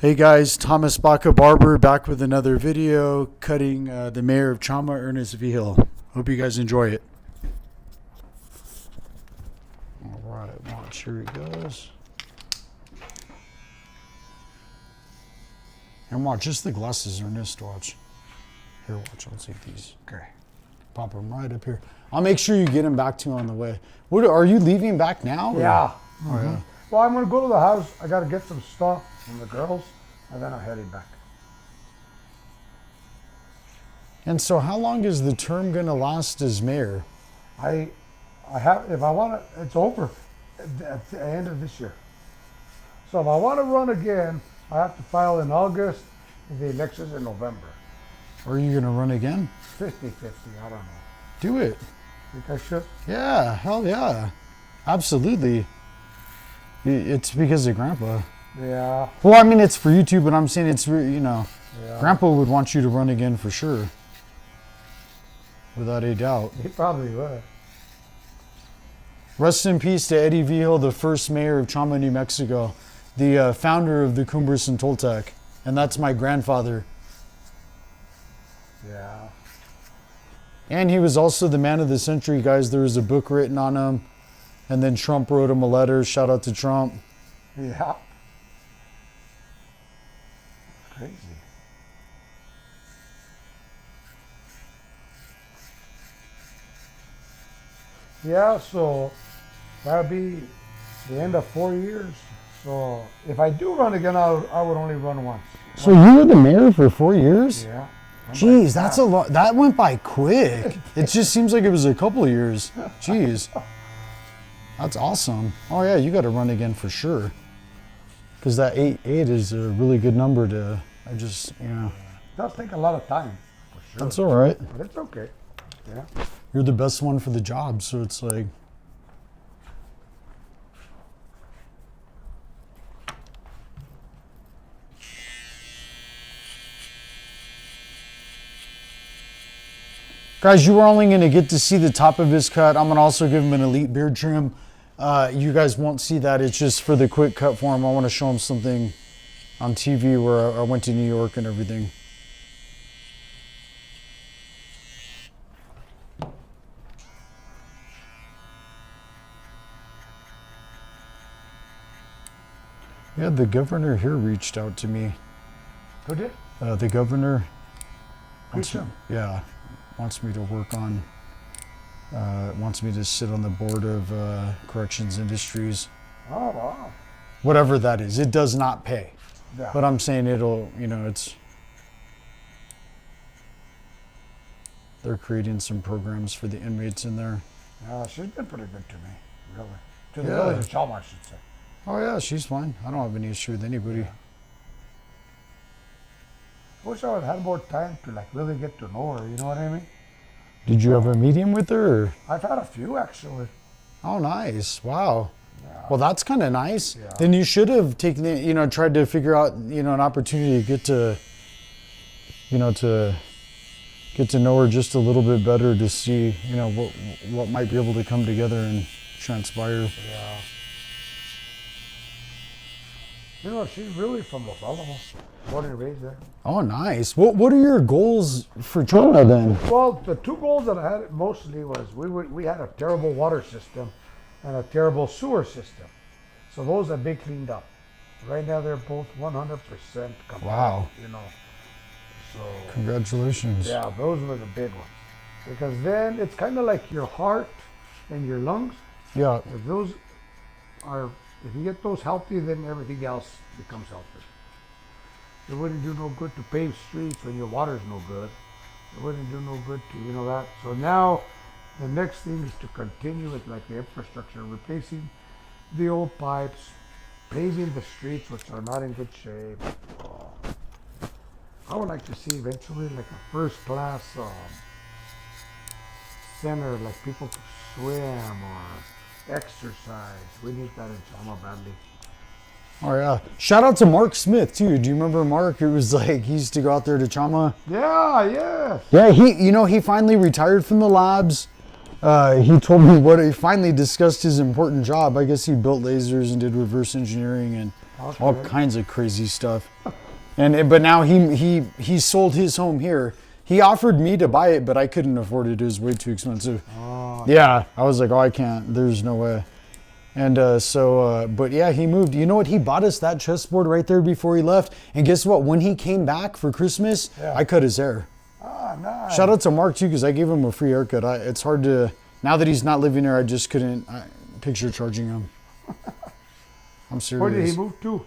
Hey guys, Thomas Baca Barber back with another video cutting the Mayor of Chama, Ernest Vigil. Hope you guys enjoy it. Alright, watch, here it goes. And watch, just the glasses, Ernest, watch. Here, watch, I'll take these. Okay. Pop them right up here. I'll make sure you get them back to me on the way. What, are you leaving back now? Yeah. Oh, yeah. Well, I'm going to go to the house. I got to get some stuff from the girls, and then I'm heading back. And so how long is the term going to last as mayor? I have, if I want to, it's over at the end of this year. So if I want to run again, I have to file in August, and the election's in November. Are you going to run again? 50-50, I don't know. Do it. Think I should? Yeah, hell yeah. Absolutely. It's because of Grandpa. Yeah. Well, I mean, it's for you too, but I'm saying it's, Yeah. Grandpa would want you to run again for sure. Without a doubt. He probably would. Rest in peace to Eddie Vigil, the first mayor of Chama, New Mexico. The founder of the Cumbres and Toltec. And that's my grandfather. Yeah. And he was also the man of the century, guys. There was a book written on him. And then Trump wrote him a letter. Shout out to Trump. Yeah. Crazy. Yeah, so that'll be the end of 4 years. So if I do run again, I would only run once. So you were the mayor for 4 years? Yeah. Jeez, that's a lot. That went by quick. It just seems like it was a couple of years. Jeez. That's awesome. Oh yeah, you got to run again for sure. Because that 8 is a really good number to, It does take a lot of time, for sure. That's all right. But it's okay. Yeah. You're the best one for the job, so it's like. Guys, you were only going to get to see the top of his cut. I'm going to also give him an elite beard trim. You guys won't see that. It's just for the quick cut for him. I want to show him something on TV where I went to New York and everything. Yeah, the governor here reached out to me. Who did? The governor. Yeah. Wants me to work on, wants me to sit on the board of Corrections Industries. Oh, wow. Whatever that is. It does not pay. Yeah. But I'm saying it'll, it's, they're creating some programs for the inmates in there. Yeah, she's been pretty good to me, really. To the Yeah. village of Chama, I should say. Oh yeah, she's fine. I don't have any issue with anybody. I wish I would have had more time to really get to know her, you know what I mean? Did you have a meeting with her? Or? I've had a few, actually. Oh, nice. Wow. Yeah. Well, that's kind of nice. Yeah. Then you should have taken it, tried to figure out, an opportunity to get to, to get to know her just a little bit better to see, what might be able to come together and transpire. Yeah. She's really from Los Alamos, born and raised there. Oh, nice. What are your goals for Chama then? Well, the two goals that I had mostly was we had a terrible water system and a terrible sewer system. So those have been cleaned up. Right now they're both 100% complete. Wow. So Congratulations. yeah, those were the big ones. Because then it's kind of like your heart and your lungs. Yeah. If you get those healthy, then everything else becomes healthy. It wouldn't do no good to pave streets when your water's no good. It wouldn't do no good to, that. So now the next thing is to continue with the infrastructure, replacing the old pipes, paving the streets which are not in good shape. I would like to see eventually a first class center, people could swim or exercise. We need that in Chama badly. Oh yeah. Shout out to Mark Smith too. Do you remember Mark? It was he used to go out there to Chama. Yeah, yes. Yeah, he finally retired from the labs. He told me he finally discussed his important job. I guess he built lasers and did reverse engineering and all kinds of crazy stuff. But now he sold his home here. He offered me to buy it, but I couldn't afford it. It was way too expensive. Oh, Yeah, I was like, oh, I can't. There's no way. And but yeah, he moved. You know what? He bought us that chessboard right there before he left. And guess what? When he came back for Christmas, I cut his hair. Ah, nice. Shout out to Mark too, because I gave him a free haircut. It's hard to, now that he's not living there, I just couldn't picture charging him. I'm serious. Where did he move to?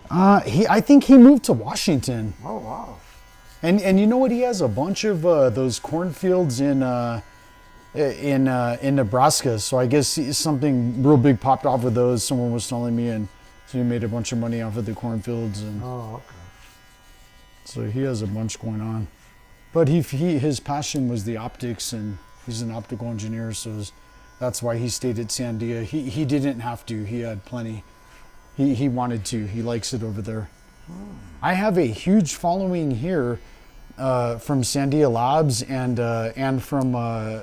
I think he moved to Washington. Oh, wow. And you know what? He has a bunch of those cornfields in Nebraska. So I guess something real big popped off with those. Someone was telling me, and so he made a bunch of money off of the cornfields. And oh, okay. so he has a bunch going on. But his passion was the optics, and he's an optical engineer. So that's why he stayed at Sandia. He didn't have to. He had plenty. He wanted to. He likes it over there. I have a huge following here from Sandia Labs and from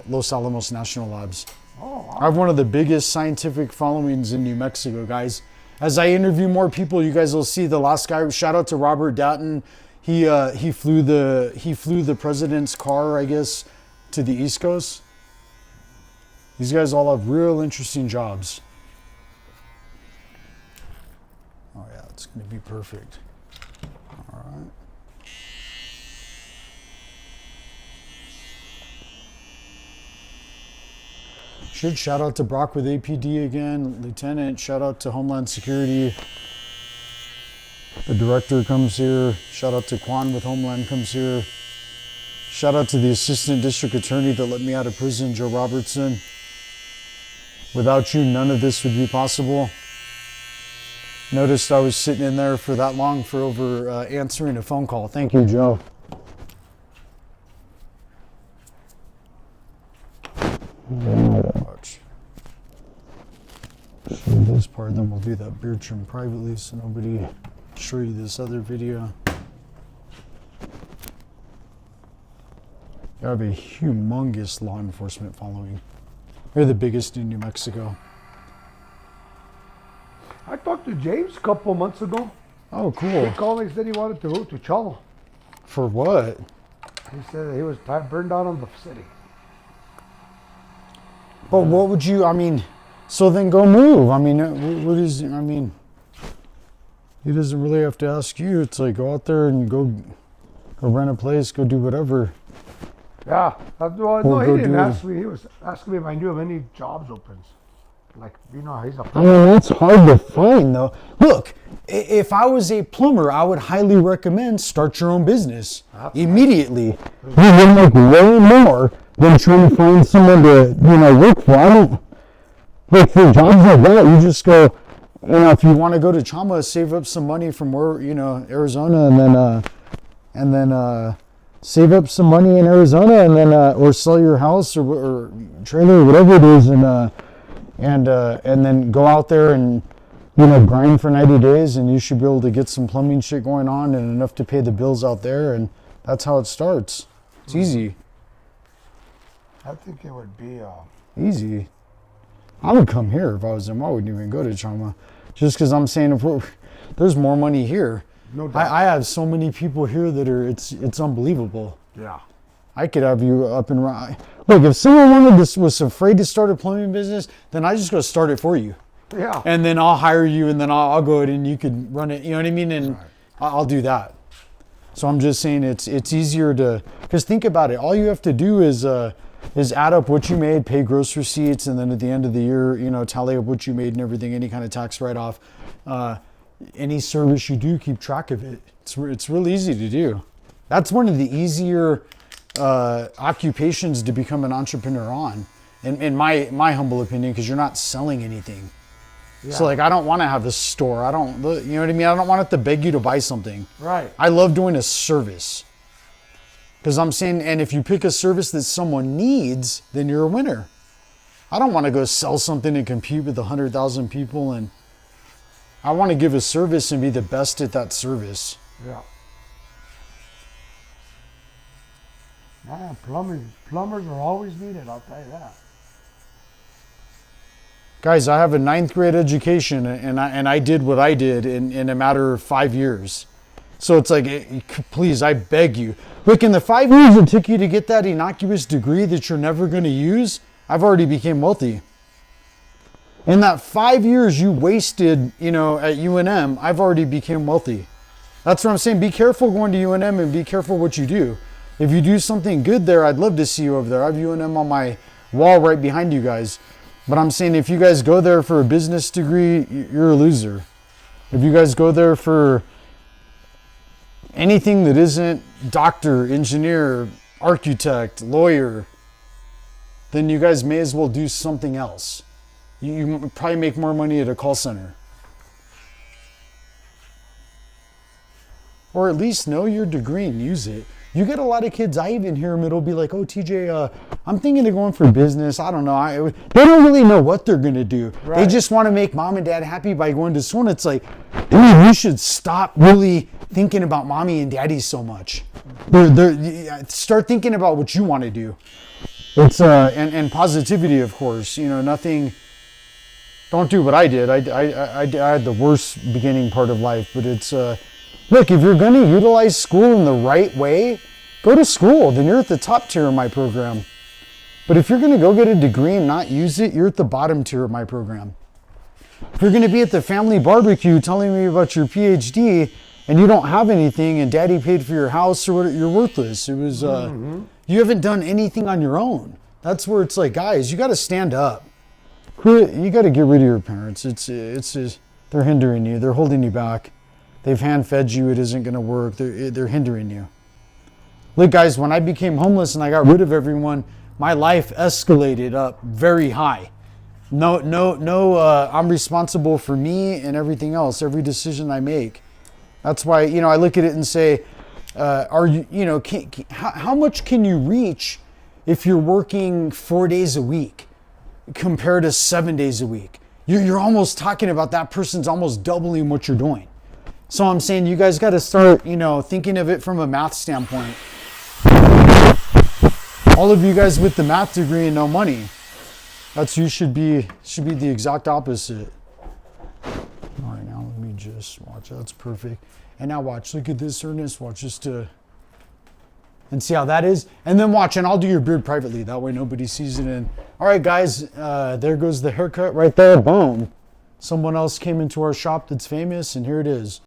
Los Alamos National Labs. Oh, wow. I have one of the biggest scientific followings in New Mexico, guys. As I interview more people, you guys will see the last guy. Shout out to Robert Datton. He flew the president's car, I guess, to the East Coast. These guys all have real interesting jobs. Oh yeah, it's gonna be perfect. All right. Should shout out to Brock with APD again, Lieutenant. Shout out to Homeland Security. The director comes here. Shout out to Quan with Homeland comes here. Shout out to the Assistant District Attorney that let me out of prison, Joe Robertson. Without you, none of this would be possible. Noticed I was sitting in there for that long for over answering a phone call. Thank you, Joe. Watch. Show you this part, then we'll do that beard trim privately so nobody show you this other video. You have a humongous law enforcement following. They're the biggest in New Mexico. I talked to James a couple months ago. Oh, cool. He called me, said he wanted to go to Chama. For what? He said he was burned out on the city. But what would you, I mean, so then go move. I mean, what is, I mean, he doesn't really have to ask you. It's like go out there and go rent a place, go do whatever. Yeah. No, he didn't ask me. He was asking me if I knew of any jobs opens. Like, you know, he's a I mean, that's hard to find, though. Look, if I was a plumber, I would highly recommend start your own business immediately. You will make way more than trying to find someone to, work for. I don't, like, for jobs like that, you just go, if you want to go to Chama, save up some money from where, Arizona, and then save up some money in Arizona, and then, or sell your house or trailer or whatever it is, and then go out there and grind for 90 days, and you should be able to get some plumbing shit going on and enough to pay the bills out there, and that's how it starts. It's easy. I think it would be Easy. I would come here if I was him. I wouldn't even go to Chama, just because I'm saying there's more money here. no doubt. I have so many people here that it's unbelievable. Yeah. I could have you up and running. Look, if someone was afraid to start a plumbing business, then I just go start it for you. Yeah. And then I'll hire you, and then I'll go ahead and you could run it. You know what I mean? And Right. I'll do that. So I'm just saying it's easier to, because think about it. All you have to do is add up what you made, pay gross receipts, and then at the end of the year, tally up what you made and everything, any kind of tax write-off. Any service you do, keep track of it. It's really easy to do. That's one of the easier occupations to become an entrepreneur on, in my humble opinion, because you're not selling anything. Yeah. So like, I don't want to have a store. I don't, you know what I mean? I don't want it to beg you to buy something. Right. I love doing a service. Because I'm saying, and if you pick a service that someone needs, then you're a winner. I don't want to go sell something and compete with 100,000 people, and I want to give a service and be the best at that service. Yeah. Man, plumbers are always needed, I'll tell you that. Guys, I have a 9th grade education, and I did what I did in a matter of 5 years. So it's like, please, I beg you. Look, in the 5 years it took you to get that innocuous degree that you're never going to use, I've already became wealthy. In that 5 years you wasted, at UNM, I've already became wealthy. That's what I'm saying. Be careful going to UNM and be careful what you do. If you do something good there, I'd love to see you over there. I have UNM on my wall right behind you guys. But I'm saying if you guys go there for a business degree, you're a loser. If you guys go there for anything that isn't doctor, engineer, architect, lawyer, then you guys may as well do something else. You probably make more money at a call center. Or at least know your degree and use it. You get a lot of kids, I even hear them, it'll be like, oh, TJ, I'm thinking of going for business. I don't know. They don't really know what they're going to do. Right. They just want to make mom and dad happy by going to school. And it's like, dude, you should stop really thinking about mommy and daddy so much. Start thinking about what you want to do. It's and positivity, of course. Nothing. Don't do what I did. I had the worst beginning part of life, but it's look, if you're going to utilize school in the right way, go to school. Then you're at the top tier of my program. But if you're going to go get a degree and not use it, you're at the bottom tier of my program. If you're going to be at the family barbecue telling me about your PhD and you don't have anything and daddy paid for your house or what, you're worthless. It was you haven't done anything on your own. That's where it's like, guys, you got to stand up. You got to get rid of your parents. It's they're hindering you. They're holding you back. They've hand-fed you. It isn't going to work. They're hindering you. Look, guys, when I became homeless and I got rid of everyone, my life escalated up very high. No, I'm responsible for me and everything else, every decision I make. That's why, I look at it and say, how much can you reach if you're working 4 days a week compared to 7 days a week? You're almost talking about that person's almost doubling what you're doing. So I'm saying you guys got to start, thinking of it from a math standpoint. All of you guys with the math degree and no money, you should be the exact opposite. All right, now let me just watch. That's perfect. And now watch. Look at this, Ernest. Watch just to and see how that is. And then watch, and I'll do your beard privately. That way nobody sees it. And all right, guys, there goes the haircut right there. Boom. Someone else came into our shop that's famous, and here it is.